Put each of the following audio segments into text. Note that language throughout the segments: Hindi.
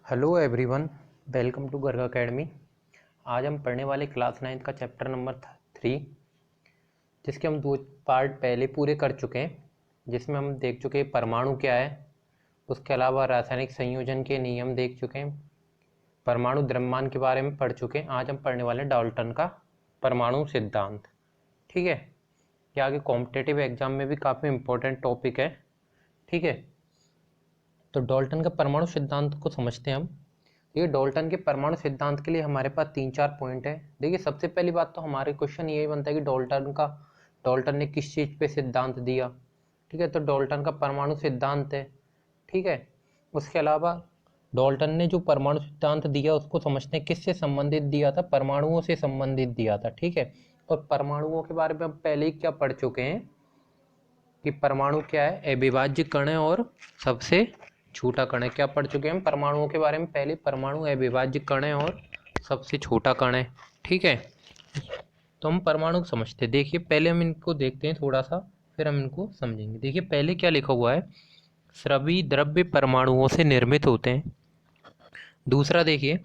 Hello everyone, welcome to Garg academy. आज हम पढ़ने वाले क्लास 9 का चैप्टर नंबर 3, जिसके हम 2 पार्ट पहले पूरे कर चुके हैं, जिसमें हम देख चुके हैं परमाणु क्या है। उसके अलावा रासायनिक संयोजन के नियम देख चुके हैं, परमाणु द्रव्यमान के बारे में पढ़ चुके हैं। आज हम पढ़ने वाले डाल्टन का परमाणु सिद्धांत। ठीक है, ये आगे कॉम्पिटेटिव एग्जाम में भी काफ़ी इंपॉर्टेंट टॉपिक है। ठीक है, तो डाल्टन का परमाणु सिद्धांत को समझते हैं हम। ये डाल्टन के परमाणु सिद्धांत के लिए हमारे पास 3-4 पॉइंट है। देखिए, सबसे पहली बात तो हमारे क्वेश्चन यही बनता है कि डाल्टन ने किस चीज़ पे सिद्धांत दिया। ठीक है, तो डाल्टन का परमाणु सिद्धांत है। ठीक है, उसके अलावा डाल्टन ने जो परमाणु सिद्धांत दिया उसको समझते हैं किससे संबंधित दिया था, परमाणुओं से संबंधित दिया था। ठीक है, और परमाणुओं के बारे में हम पहले ही क्या पढ़ चुके हैं कि परमाणु क्या है, अविभाज्य कण है और सबसे छोटा कण है। क्या पढ़ चुके हैं हम परमाणुओं के बारे में पहले? परमाणु अविभाज्य कण है और सबसे छोटा कण है। ठीक है, तो हम परमाणु को समझते हैं। देखिए, पहले हम इनको देखते हैं थोड़ा सा, फिर हम इनको समझेंगे। देखिए, पहले क्या लिखा हुआ है, सभी द्रव्य परमाणुओं से निर्मित होते हैं। दूसरा देखिए,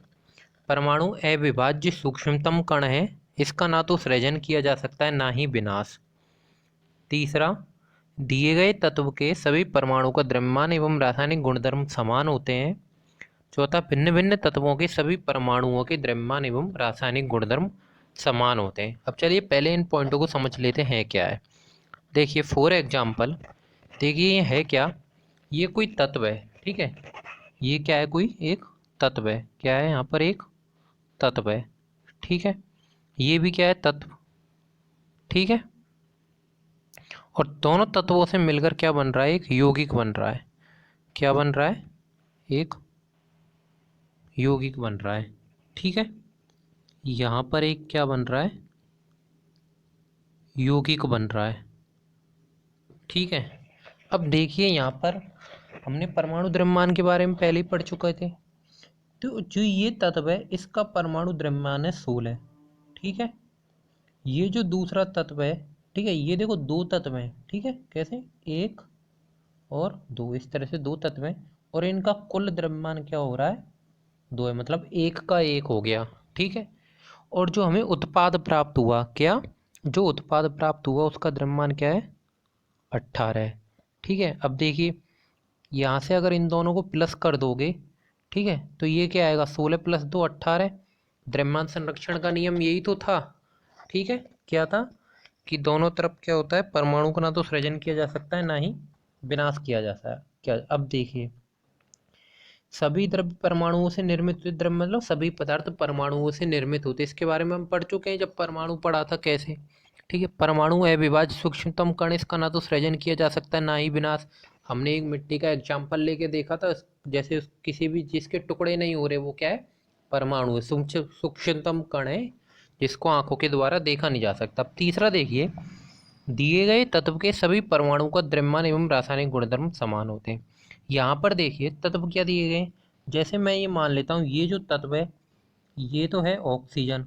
परमाणु अविभाज्य सूक्ष्मतम कण है, इसका ना तो सृजन किया जा सकता है ना ही विनाश। तीसरा, दिए गए तत्व के सभी परमाणु का द्रव्यमान एवं रासायनिक गुणधर्म समान होते हैं। चौथा, भिन्न भिन्न तत्वों के सभी परमाणुओं के द्रव्यमान एवं रासायनिक गुणधर्म समान होते हैं। अब चलिए पहले इन पॉइंटों को समझ लेते हैं क्या है। देखिए, फॉर एग्जाम्पल, देखिए ये है क्या, ये कोई तत्व है। ठीक है, ये क्या है, कोई एक तत्व है। क्या है, यहाँ पर एक तत्व है। ठीक है, ये भी क्या है, तत्व। ठीक है, और दोनों तत्वों से मिलकर क्या बन रहा है, एक यौगिक बन रहा है। क्या बन रहा है, एक यौगिक बन रहा है। ठीक है, यहाँ पर एक क्या बन रहा है, यौगिक बन रहा है। ठीक है, अब देखिए यहाँ पर हमने परमाणु द्रव्यमान के बारे में पहले ही पढ़ चुके थे। तो जो ये तत्व है इसका परमाणु द्रव्यमान है 16। ठीक है, ये जो दूसरा तत्व है, ठीक है, ये देखो दो तत्व हैं। ठीक है, कैसे, एक और दो, इस तरह से दो तत्व हैं और इनका कुल द्रव्यमान क्या हो रहा है, दो है, मतलब एक का एक हो गया। ठीक है, और जो हमें उत्पाद प्राप्त हुआ, क्या, जो उत्पाद प्राप्त हुआ उसका द्रव्यमान क्या है, 18 है। ठीक है, अब देखिए यहाँ से अगर इन दोनों को प्लस कर दोगे, ठीक है, तो ये क्या आएगा, 16 + 2 18। द्रव्यमान संरक्षण का नियम यही तो था। ठीक है, क्या था कि दोनों तरफ क्या होता है, परमाणु का ना तो सृजन किया जा सकता है ना ही विनाश किया जा सकता है। क्या, अब देखिए, सभी द्रव्य परमाणुओं से निर्मित, द्रव्य मतलब सभी पदार्थ परमाणुओं से निर्मित होते हैं। इसके बारे में हम पढ़ चुके हैं जब परमाणु पढ़ा था कैसे। ठीक है, परमाणु अविभाज्य सूक्ष्मतम कण, इसका ना तो सृजन किया जा सकता है ना ही विनाश। हमने एक मिट्टी का एग्जाम्पल लेके देखा था, जैसे किसी भी जिसके टुकड़े नहीं हो रहे वो क्या है, परमाणु है, सूक्ष्मतम कण है जिसको आंखों के द्वारा देखा नहीं जा सकता। अब तीसरा देखिए, दिए गए तत्व के सभी परमाणु का द्रव्यमान एवं रासायनिक गुणधर्म समान होते हैं। यहाँ पर देखिए तत्व क्या दिए गए, जैसे मैं ये मान लेता हूँ, ये जो तत्व है ये तो है ऑक्सीजन।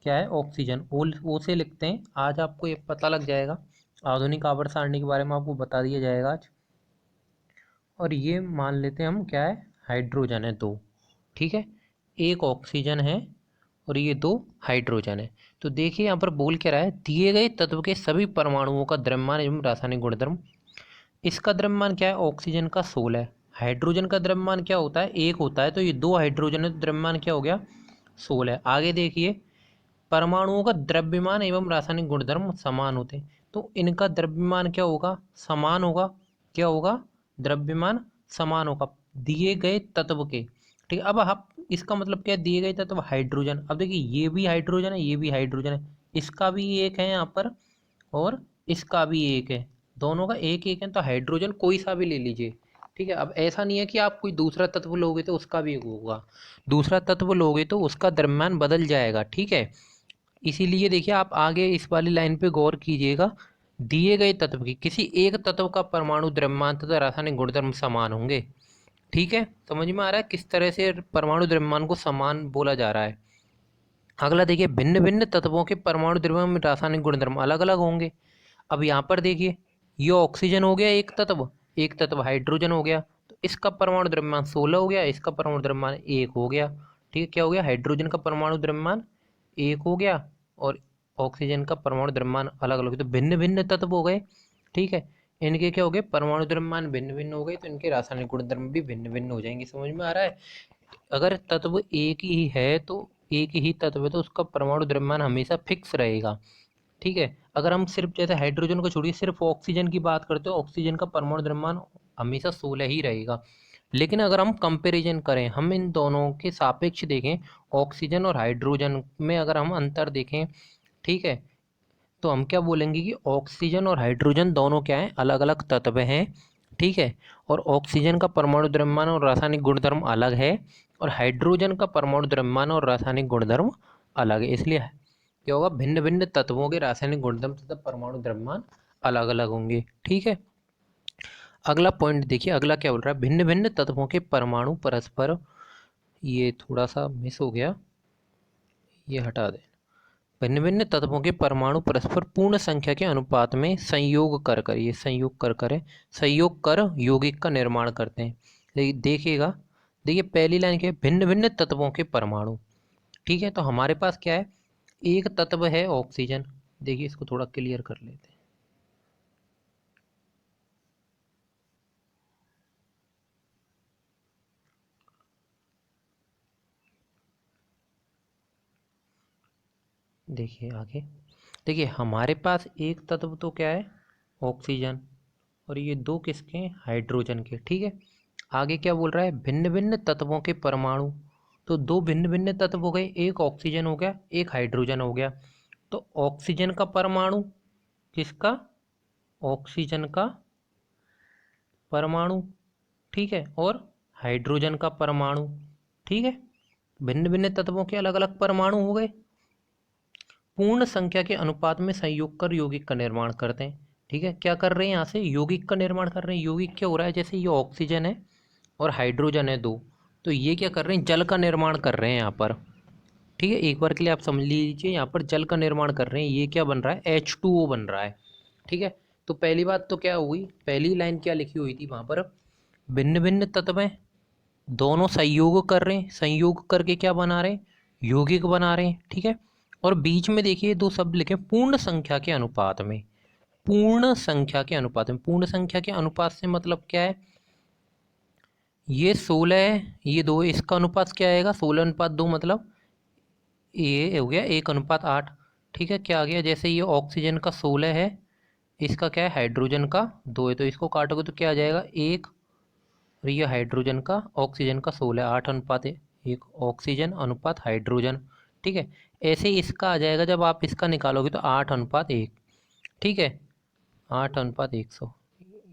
क्या है, ऑक्सीजन। ओ से लिखते हैं। आज आपको ये पता लग जाएगा, आधुनिक आवर्त सारणी के बारे में आपको बता दिया जाएगा आज। और ये मान लेते हैं हम, क्या है, हाइड्रोजन है, दो। ठीक है, एक ऑक्सीजन है और ये दो हाइड्रोजन है। तो देखिए यहाँ पर बोल क्या रहा है, दिए गए तत्व के सभी परमाणुओं का द्रव्यमान एवं रासायनिक गुणधर्म। इसका द्रव्यमान क्या है, ऑक्सीजन का 16 है। हाइड्रोजन का द्रव्यमान क्या होता है, एक होता है, तो ये दो हाइड्रोजन है तो द्रव्यमान क्या हो गया, 16 है। आगे देखिए, परमाणुओं का द्रव्यमान एवं रासायनिक गुणधर्म समान होते हैं, तो इनका द्रव्यमान क्या होगा, समान होगा। क्या होगा, द्रव्यमान समान होगा दिए गए तत्व के। ठीक है, अब आप इसका मतलब क्या है, दिए गए तत्व हाइड्रोजन। अब देखिए, ये भी हाइड्रोजन है, ये भी हाइड्रोजन है, इसका भी एक है यहाँ पर और इसका भी एक है, दोनों का एक एक है, तो हाइड्रोजन कोई सा भी ले लीजिए। ठीक है, अब ऐसा नहीं है कि आप कोई दूसरा तत्व लोगे तो उसका भी एक होगा, दूसरा तत्व लोगे तो उसका द्रव्यमान बदल जाएगा। ठीक है, इसीलिए देखिए आप आगे इस वाली लाइन पे गौर कीजिएगा, दिए गए तत्व की किसी एक तत्व का परमाणु द्रव्यमान तथा रासायनिक गुणधर्म समान होंगे। ठीक है, समझ में आ रहा है किस तरह से परमाणु द्रव्यमान को समान बोला जा रहा है। अगला देखिए, भिन्न भिन्न तत्वों के परमाणु द्रव्यमान में रासायनिक गुणधर्म अलग अलग होंगे। अब यहाँ पर देखिए, ये ऑक्सीजन हो गया एक तत्व, एक तत्व हाइड्रोजन हो गया, तो इसका परमाणु द्रव्यमान 16 हो गया, इसका परमाणु द्रव्यमान 1 हो गया। ठीक है, क्या हो गया, हाइड्रोजन का परमाणु द्रव्यमान 1 हो गया और ऑक्सीजन का परमाणु द्रव्यमान अलग अलग, तो भिन्न भिन्न तत्व हो गए। ठीक है, इनके क्या हो गए, परमाणु द्रव्यमान भिन्न भिन्न हो गए, तो इनके रासायनिक गुणधर्म भी भिन्न भिन्न हो जाएंगे। समझ में आ रहा है? अगर तत्व एक ही है तो एक ही तत्व है तो उसका परमाणु द्रव्यमान हमेशा फिक्स रहेगा। ठीक है, अगर हम सिर्फ जैसे हाइड्रोजन को छोड़िए सिर्फ ऑक्सीजन की बात करते हो, ऑक्सीजन का परमाणु द्रव्यमान हमेशा 16 ही रहेगा। लेकिन अगर हम कंपैरिजन करें, हम इन दोनों के सापेक्ष देखें, ऑक्सीजन और हाइड्रोजन में अगर हम अंतर देखें, ठीक है, तो हम क्या बोलेंगे कि ऑक्सीजन और हाइड्रोजन दोनों क्या हैं, अलग अलग तत्व हैं। ठीक है, और ऑक्सीजन का परमाणु द्रव्यमान और रासायनिक गुणधर्म अलग है और हाइड्रोजन का परमाणु द्रव्यमान और रासायनिक गुणधर्म अलग है। इसलिए क्या होगा, भिन्न भिन्न तत्वों के रासायनिक गुणधर्म तथा परमाणु द्रव्यमान अलग अलग होंगे। ठीक है, अगला पॉइंट देखिए, अगला क्या बोल रहा है, भिन्न भिन्न तत्वों के परमाणु परस्पर, ये थोड़ा सा मिस हो गया, ये हटा दें। भिन्न भिन्न तत्वों के परमाणु परस्पर पूर्ण संख्या के अनुपात में संयोग कर कर, ये संयोग कर कर है, संयोग कर यौगिक का निर्माण करते हैं। देखिएगा, देखिए पहली लाइन क्या है, भिन्न भिन्न तत्वों के परमाणु। ठीक है, तो हमारे पास क्या है, एक तत्व है ऑक्सीजन। देखिए इसको थोड़ा क्लियर कर लेते हैं। देखिए आगे, देखिए हमारे पास एक तत्व तो क्या है, ऑक्सीजन, और ये दो किसके हैं, हाइड्रोजन के। ठीक है, आगे क्या बोल रहा है, भिन्न भिन्न तत्वों के परमाणु, तो दो भिन्न भिन्न तत्व हो गए, एक ऑक्सीजन हो गया, एक हाइड्रोजन हो गया। तो ऑक्सीजन का परमाणु, किसका, ऑक्सीजन का परमाणु, ठीक है, और हाइड्रोजन का परमाणु। ठीक है, भिन्न भिन्न तत्वों के अलग अलग परमाणु हो गए, पूर्ण संख्या के अनुपात में संयोग कर यौगिक का निर्माण करते हैं। ठीक है, क्या कर रहे हैं, यहाँ से यौगिक का निर्माण कर रहे हैं। यौगिक क्या हो रहा है, जैसे ये ऑक्सीजन है और हाइड्रोजन है दो, तो ये क्या कर रहे हैं, जल का निर्माण कर रहे हैं यहाँ पर। ठीक है, एक बार के लिए आप समझ लीजिए, यहाँ पर जल का निर्माण कर रहे हैं, ये क्या बन रहा है, H2O बन रहा है। ठीक है, तो पहली बात तो क्या हुई, पहली लाइन क्या लिखी हुई थी वहाँ पर, भिन्न भिन्न तत्व हैं, दोनों संयोग कर रहे हैं, संयोग करके क्या बना रहे हैं, यौगिक बना रहे हैं। ठीक है, और बीच में देखिए दो शब्द लिखे, पूर्ण संख्या के अनुपात में, पूर्ण संख्या के अनुपात में, पूर्ण संख्या के अनुपात से मतलब क्या है, ये 16 है, ये 2 है, इसका अनुपात क्या आएगा, 16:2, मतलब ये हो गया 1:8। ठीक है, क्या आ गया, जैसे ये ऑक्सीजन का 16 है, इसका क्या है, हाइड्रोजन का 2 है, तो इसको काटोगे तो क्या आ जाएगा, 1, और ये हाइड्रोजन का, ऑक्सीजन का 16, 8:1, ऑक्सीजन अनुपात हाइड्रोजन। ठीक है, ऐसे ही इसका आ जाएगा, जब आप इसका निकालोगे तो 8:1। ठीक है, 8:100,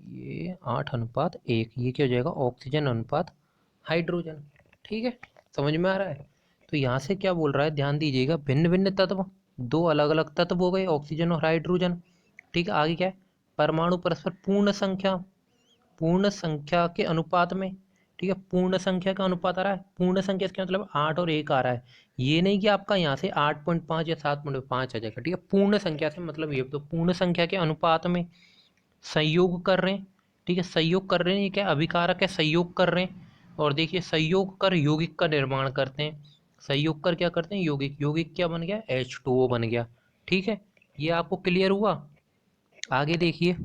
ये 8:1, ये क्या हो जाएगा, ऑक्सीजन अनुपात हाइड्रोजन। ठीक है, समझ में आ रहा है? तो यहाँ से क्या बोल रहा है, ध्यान दीजिएगा, भिन्न भिन्न तत्व, दो अलग अलग तत्व हो गए, ऑक्सीजन और हाइड्रोजन। ठीक है, आगे क्या है, परमाणु परस्पर पूर्ण संख्या, पूर्ण संख्या के अनुपात में। ठीक है, पूर्ण संख्या का अनुपात आ रहा है, पूर्ण संख्या इसका मतलब 8 और 1 आ रहा है, ये नहीं कि आपका यहाँ से 8.5 या 7.5 आ जाएगा। ठीक है, पूर्ण संख्या से मतलब ये, तो पूर्ण संख्या के अनुपात में संयोग कर रहे हैं। ठीक है, संयोग कर रहे हैं, ये क्या अभिकारक है, संयोग कर रहे हैं। और देखिए संयोग कर यौगिक का निर्माण करते हैं, संयोग कर क्या करते हैं, यौगिक, यौगिक क्या बन गया, H2O बन गया। ठीक है, ये आपको क्लियर हुआ? आगे देखिए,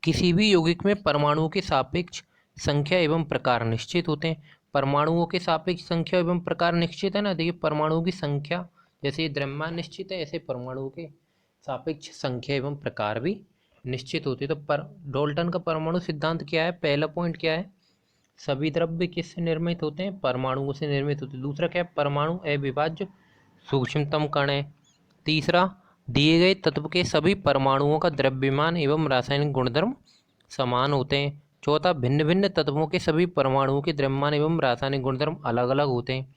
किसी भी यौगिक में परमाणुओं के सापेक्ष संख्या एवं प्रकार निश्चित होते हैं। परमाणुओं के सापेक्ष संख्या एवं प्रकार निश्चित है ना, देखिए परमाणुओं की संख्या, जैसे ये द्रव्यमान निश्चित है, ऐसे परमाणुओं के सापेक्ष संख्या एवं प्रकार भी निश्चित होते हैं। तो डाल्टन का परमाणु सिद्धांत क्या है, पहला पॉइंट क्या है, सभी द्रव्य किससे निर्मित होते हैं, परमाणुओं से निर्मित होते हैं। दूसरा क्या है, परमाणु अविभाज्य सूक्ष्मतम कण है। तीसरा, दिए गए तत्व के सभी परमाणुओं का द्रव्यमान एवं रासायनिक गुणधर्म समान होते हैं। चौथा, भिन्न भिन्न तत्वों के सभी परमाणुओं के द्रव्यमान एवं रासायनिक गुणधर्म अलग अलग होते हैं।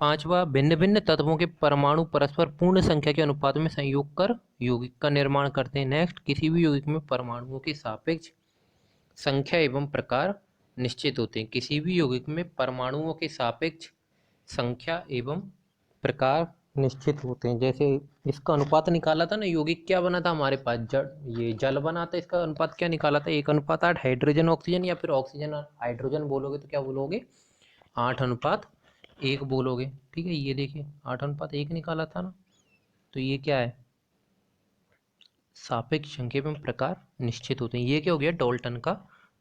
पांचवा, भिन्न भिन्न तत्वों के परमाणु परस्पर पूर्ण संख्या के अनुपात में संयोग कर यौगिक का निर्माण करते हैं। नेक्स्ट, किसी भी यौगिक में परमाणुओं के सापेक्ष संख्या एवं प्रकार निश्चित होते हैं। किसी भी यौगिक में परमाणुओं के सापेक्ष संख्या एवं प्रकार निश्चित होते हैं। जैसे इसका अनुपात निकाला था ना यौगिक, क्या बना था हमारे पास, ये जल बना था। इसका अनुपात क्या निकाला था, 1:8 हाइड्रोजन ऑक्सीजन, या फिर ऑक्सीजन हाइड्रोजन बोलोगे तो क्या बोलोगे, 8:1 बोलोगे। ठीक है, ये देखिए 8:1 निकाला था ना। तो ये क्या है, सापेक्ष संख्या में प्रकार निश्चित होते हैं। ये क्या हो गया, डाल्टन का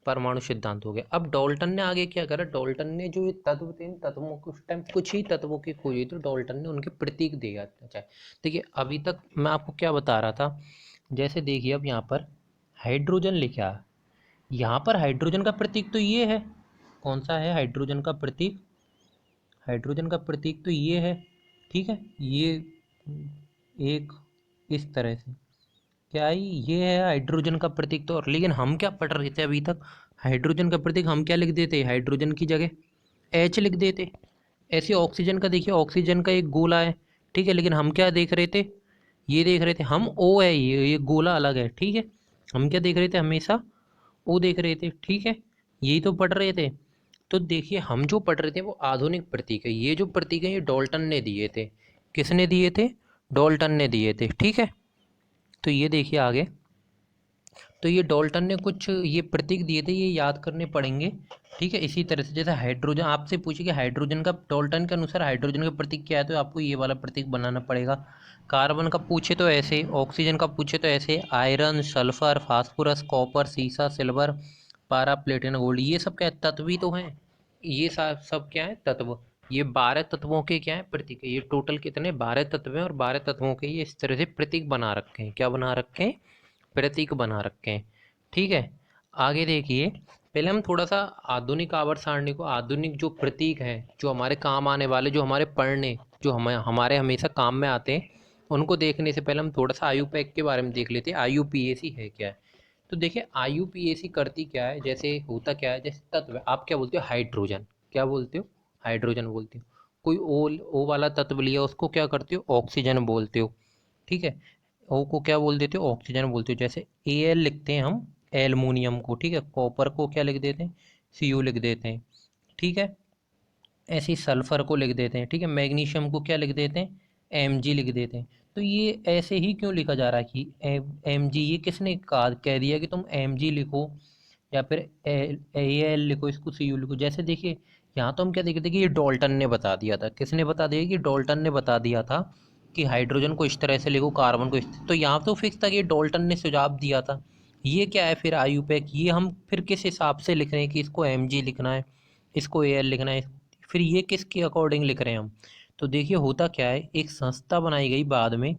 परमाणु सिद्धांत हो गया। अब डाल्टन ने आगे क्या करा, डाल्टन ने जो ये तत्व थे, इन तत्वों को उस टाइम कुछ ही तत्वों की खोज हुई, तो डाल्टन ने उनके प्रतीक दिया। अच्छा देखिए, अभी तक मैं आपको क्या बता रहा था, जैसे देखिए अब यहाँ पर हाइड्रोजन लिखा है, यहाँ पर हाइड्रोजन का प्रतीक तो ये है। कौन सा है हाइड्रोजन का प्रतीक, हाइड्रोजन का प्रतीक तो ये है। ठीक है, ये एक इस तरह से क्या है, ये है हाइड्रोजन का प्रतीक। तो और लेकिन हम क्या पढ़ रहे थे अभी तक, हाइड्रोजन का प्रतीक हम क्या लिख देते, हाइड्रोजन की जगह एच लिख देते। ऐसे ऑक्सीजन का देखिए, ऑक्सीजन का एक गोला है, ठीक है, लेकिन हम क्या देख रहे थे, ये देख रहे थे हम ओ है, ये गोला अलग है। ठीक है, हम क्या देख रहे थे, हमेशा ओ देख रहे थे। ठीक है, यही तो पढ़ रहे थे। तो देखिए हम जो पढ़ रहे थे वो आधुनिक प्रतीक है। ये जो प्रतीक है ये डाल्टन ने दिए थे। किसने दिए थे, डाल्टन ने दिए थे। ठीक है, तो ये देखिए आगे, तो ये डाल्टन ने कुछ ये प्रतीक दिए थे, ये याद करने पड़ेंगे। ठीक है, इसी तरह से जैसे हाइड्रोजन आपसे पूछे कि हाइड्रोजन का, डाल्टन के अनुसार हाइड्रोजन का प्रतीक क्या है, तो आपको ये वाला प्रतीक बनाना पड़ेगा। कार्बन का पूछे तो ऐसे, ऑक्सीजन का पूछे तो ऐसे, आयरन, सल्फर, फास्फोरस, कॉपर, सीसा, सिल्वर, पारा, प्लेटिनम, गोल्ड, ये सब क्या है, तत्व ही तो हैं। ये सब सब क्या है, तत्व। ये 12 तत्वों के क्या है, प्रतीक है। ये टोटल कितने, 12 तत्व हैं, और 12 तत्वों के ये इस तरह से प्रतीक बना रखे हैं। क्या बना रखे हैं, प्रतीक बना रखे हैं। ठीक है, आगे देखिए, पहले हम थोड़ा सा आधुनिक आवर्त सारणी को, आधुनिक जो प्रतीक हैं जो हमारे काम आने वाले, जो हमारे पढ़ने, जो हमारे हमेशा काम में आते हैं, उनको देखने से पहले हम थोड़ा सा आयुपैक के बारे में देख लेते हैं। आयुपीएसी है क्या है। तो देखिए आयुपीएसी करती क्या है, जैसे होता क्या है, जैसे तत्व है, आप क्या बोलते हो, हाइड्रोजन, क्या बोलते हो, हाइड्रोजन बोलते हो। कोई ओ वाला तत्व लिया, उसको क्या करते हो, ऑक्सीजन बोलते हो। ठीक है, ओ को क्या बोल देते हो, ऑक्सीजन बोलते हो। जैसे एल लिखते हैं हम एल्युमिनियम को, ठीक है, कॉपर को क्या लिख देते हैं, सीयू लिख देते हैं। ठीक है, ऐसे ही सल्फर को लिख देते हैं। ठीक है, मैग्नीशियम को क्या लिख देते हैं, एम जी लिख देते हैं। तो ये ऐसे ही क्यों लिखा जा रहा है कि एम जी, ये किसने कहा, कह दिया कि तुम एम जी लिखो या फिर ए एल लिखो, इसको सी यू लिखो। जैसे देखिए यहाँ तो हम क्या देखते थे कि ये डाल्टन ने बता दिया था। किसने बता दिया, कि डाल्टन ने बता दिया था कि हाइड्रोजन को इस तरह से लिखो, कार्बन को तो यहाँ तो फिक्स था कि डाल्टन ने सुझाव दिया था। ये क्या है फिर आयुपैक, ये हम फिर किस हिसाब से लिख रहे हैं कि इसको एम जी लिखना है, इसको ए एल लिखना है, फिर ये किसके अकॉर्डिंग लिख रहे हैं हम। तो देखिए होता क्या है, एक संस्था बनाई गई बाद में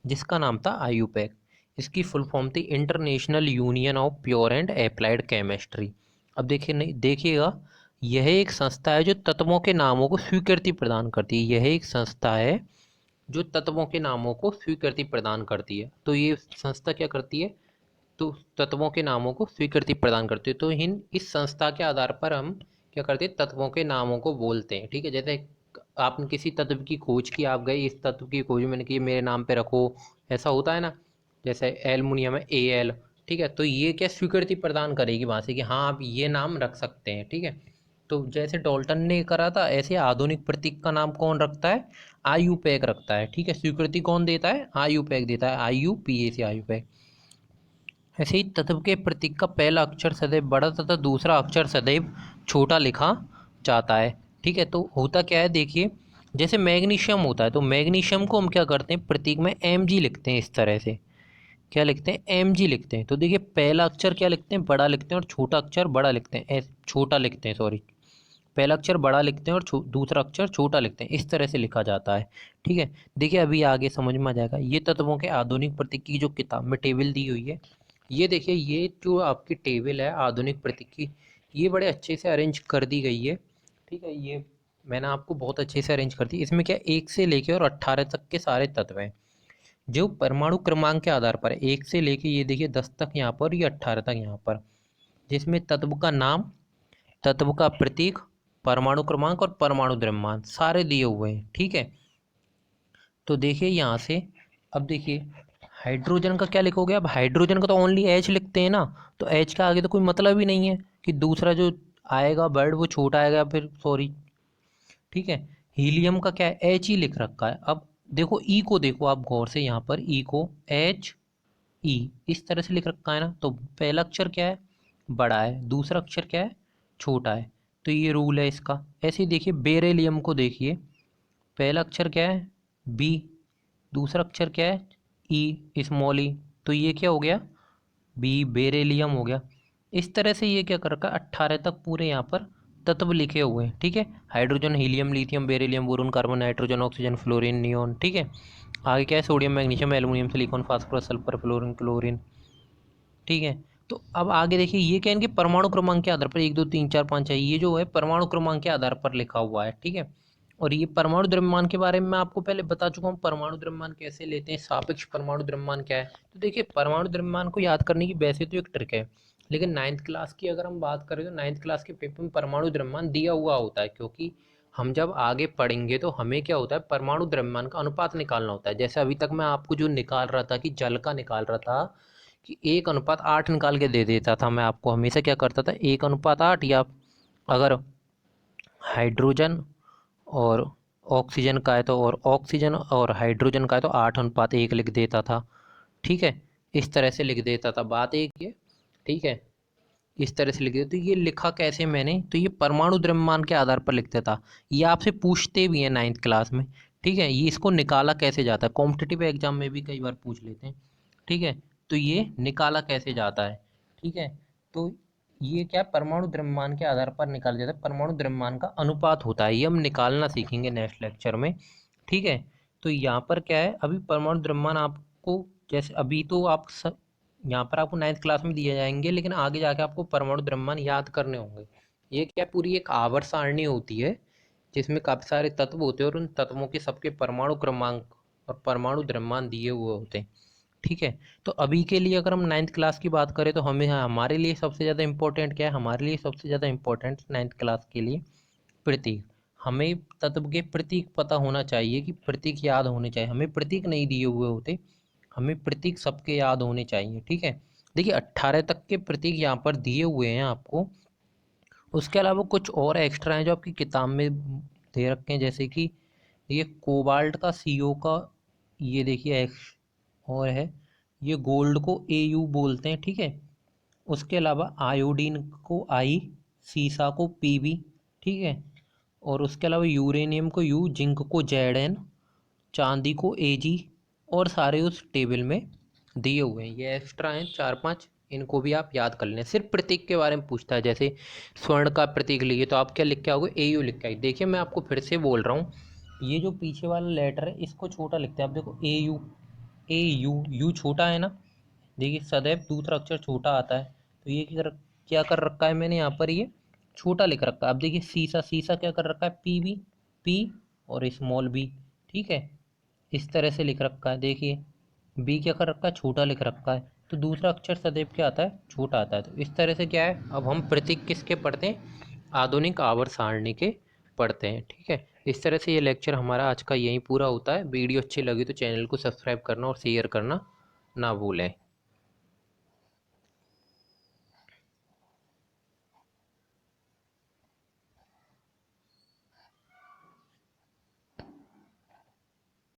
जिसका नाम था आयुपैक। इसकी फुल फॉर्म थी international union of pure and applied chemistry. अब देखिए, नहीं देखिएगा, यह एक संस्था है जो तत्वों के नामों को स्वीकृति प्रदान करती है। यह एक संस्था है जो तत्वों के नामों को स्वीकृति प्रदान करती है। तो ये संस्था क्या करती है, तो तत्वों के नामों को स्वीकृति प्रदान करती है। तो इस संस्था के आधार पर हम क्या करते हैं, तत्वों के नामों को बोलते हैं। ठीक है, जैसे आपने किसी तत्व की खोज की, आप गए इस तत्व की खोज, मैंने की मेरे नाम पे रखो, ऐसा होता है ना। जैसे एल्युमिनियम है, ए एल। ठीक है, तो ये क्या स्वीकृति प्रदान करेगी वहाँ से कि हाँ आप ये नाम रख सकते हैं। ठीक है, तो जैसे डाल्टन ने करा था, ऐसे आधुनिक प्रतीक का नाम कौन रखता है, आयुपैक रखता है। ठीक है, स्वीकृति कौन देता है, आयुपैक देता है, आयुपीएसी, आयुपैक। ऐसे ही तत्व के प्रतीक का पहला अक्षर सदैव बड़ा तथा दूसरा अक्षर सदैव छोटा लिखा जाता है। ठीक है, तो होता क्या है देखिए, जैसे मैग्नीशियम होता है, तो मैग्नीशियम को हम क्या करते हैं, प्रतीक में एम जी लिखते हैं। इस तरह से क्या लिखते हैं, एम जी लिखते हैं। तो देखिए पहला अक्षर क्या लिखते हैं, बड़ा लिखते हैं, और छोटा अक्षर बड़ा लिखते हैं, छोटा लिखते हैं, सॉरी, पहला अक्षर बड़ा लिखते हैं और दूसरा अक्षर छोटा लिखते हैं। इस तरह से लिखा जाता है। ठीक है, देखिए अभी आगे समझ में आ जाएगा। ये तत्वों के आधुनिक प्रतीक की जो किताब में टेबल दी हुई है, ये देखिए, ये जो आपकी टेबल है आधुनिक प्रतीक की, ये बड़े अच्छे से अरेंज कर दी गई है। ठीक है, ये मैंने आपको बहुत अच्छे से अरेंज कर दी। इसमें क्या 1 से लेके और 18 तक के सारे तत्व हैं जो परमाणु क्रमांक के आधार पर है। 1 से लेके ये देखिए 10 तक यहाँ पर, ये 18 तक यहाँ पर, जिसमें तत्व का नाम, तत्व का प्रतीक, परमाणु क्रमांक और परमाणु द्रव्यमान सारे दिए हुए हैं। ठीक है, तो देखिए यहाँ से, अब देखिए हाइड्रोजन का क्या लिखोगे, अब हाइड्रोजन का तो ओनली एच लिखते हैं ना, तो एच का आगे तो कोई मतलब ही नहीं है कि दूसरा जो आएगा वर्ड वो छोटा आएगा, फिर सॉरी। ठीक है, हीलियम का क्या है, एच ही लिख रखा है। अब देखो ई को देखो आप गौर से, यहाँ पर ई को एच ई इस तरह से लिख रखा है ना, तो पहला अक्षर क्या है, बड़ा है, दूसरा अक्षर क्या है, छोटा है। तो ये रूल है इसका। ऐसे ही देखिए बेरेलियम को देखिए, पहला अक्षर क्या है, बी, दूसरा अक्षर क्या है, ई स्मॉल ई, तो ये क्या हो गया, बी बेरेलियम हो गया। इस तरह से ये क्या कर रखा है, 18 तक पूरे यहाँ पर तत्व लिखे हुए हैं, ठीक है। Hydrogen, helium, lithium, beryllium, boron, carbon, nitrogen, oxygen, fluorine, neon, ठीक है। आगे क्या है, sodium, magnesium, aluminium, silicon, phosphorus, sulphur, fluorine, chlorine, ठीक है। तो अब आगे देखिए ये क्या है, इनके परमाणु क्रमांक के आधार पर 1 2 3 4 5 है, ये जो है परमाणु क्रमांक के आधार पर लिखा हुआ है, ठीक है। और ये परमाणु द्रव्यमान के बारे में मैं आपको पहले बता चुका हूँ, परमाणु द्रव्यमान कैसे लेते हैं, सापेक्ष परमाणु द्रव्यमान क्या है। तो देखिए परमाणु द्रव्यमान को याद करने की वैसे तो एक ट्रिक है, लेकिन नाइन्थ क्लास की अगर हम बात करें तो नाइन्थ क्लास के पेपर में परमाणु द्रव्यमान दिया हुआ होता है, क्योंकि हम जब आगे पढ़ेंगे तो हमें क्या होता है, परमाणु द्रव्यमान का अनुपात निकालना होता है। जैसे अभी तक मैं आपको जो निकाल रहा था कि जल का निकाल रहा था कि 1:8 निकाल के दे देता था, मैं आपको हमेशा क्या करता था 1:8, या अगर हाइड्रोजन और ऑक्सीजन का है तो, और ऑक्सीजन और हाइड्रोजन का है तो 8:1 लिख देता था, ठीक है। इस तरह से लिख देता था, बात एक ये, ठीक है। इस तरह से लिख देता, तो ये लिखा कैसे मैंने, तो ये परमाणु द्रव्यमान के आधार पर लिखता था। ये आपसे पूछते भी हैं नाइन्थ क्लास में, ठीक है। ये इसको निकाला कैसे जाता है, कॉम्पिटिटिव एग्जाम में भी कई बार पूछ लेते हैं, ठीक है। तो ये निकाला कैसे जाता है, ठीक है। तो ये क्या परमाणु द्रव्यमान के आधार पर निकाला जाता है, परमाणु द्रव्यमान का अनुपात होता है, ये हम निकालना सीखेंगे नेक्स्ट लेक्चर में, ठीक है। तो यहाँ पर क्या है, अभी परमाणु द्रव्यमान आपको, जैसे अभी तो आप यहाँ पर आपको नाइन्थ क्लास में दिए जाएंगे, लेकिन आगे जाके आपको परमाणु द्रव्यमान याद करने होंगे। ये क्या पूरी एक आवर्त सारणी होती है जिसमें काफी सारे तत्व होते हैं, और उन तत्वों के सबके परमाणु क्रमांक और परमाणु द्रव्यमान दिए हुए होते हैं, ठीक है। तो अभी के लिए अगर हम नाइन्थ क्लास की बात करें तो हमें, हमारे लिए सबसे ज़्यादा इंपॉर्टेंट क्या है, हमारे लिए सबसे ज़्यादा इंपॉर्टेंट नाइन्थ क्लास के लिए प्रतीक। हमें तत्व के प्रतीक पता होना चाहिए, कि प्रतीक याद होने चाहिए, हमें प्रतीक नहीं दिए हुए होते, हमें प्रतीक सबके याद होने चाहिए, ठीक है। देखिए 18 तक के प्रतीक यहाँ पर दिए हुए हैं आपको, उसके अलावा कुछ और एक्स्ट्रा हैं जो आपकी किताब में दे रखे हैं, जैसे कि ये कोबाल्ट का CO का, ये देखिए एक्स और है, ये गोल्ड को AU बोलते हैं, ठीक है। उसके अलावा आयोडीन को I, सीसा को PB, ठीक है। और उसके अलावा यूरेनियम को U, जिंक को ZN, चांदी को AG, और सारे उस टेबल में दिए हुए हैं। ये एक्स्ट्रा हैं 4 5, इनको भी आप याद कर लें। सिर्फ प्रतीक के बारे में पूछता है, जैसे स्वर्ण का प्रतीक लिखिए तो आप क्या लिख के आओगे, AU लिख के आइए। देखिए मैं आपको फिर से बोल रहा हूँ, ये जो पीछे वाला लेटर है इसको छोटा लिखते हैं, आप देखो AU, AU, यू छोटा है ना, देखिए सदैव दूसरा अक्षर छोटा आता है, तो ये क्या कर रखा है मैंने यहाँ पर, ये छोटा लिख रखा है। अब देखिए सीसा, सीसा क्या कर रखा है, PB, P और स्मॉल b, ठीक है। इस तरह से लिख रखा है, देखिए बी क्या कर रखा है, छोटा लिख रखा है, तो दूसरा अक्षर सदैव क्या आता है, छोटा आता है। तो इस तरह से क्या है, अब हम प्रतीक किसके पढ़ते हैं, आधुनिक आवर्त सारणी के पढ़ते हैं, ठीक है। इस तरह से ये लेक्चर हमारा आज का यहीं पूरा होता है। वीडियो अच्छी लगी तो चैनल को सब्सक्राइब करना और शेयर करना ना भूलें।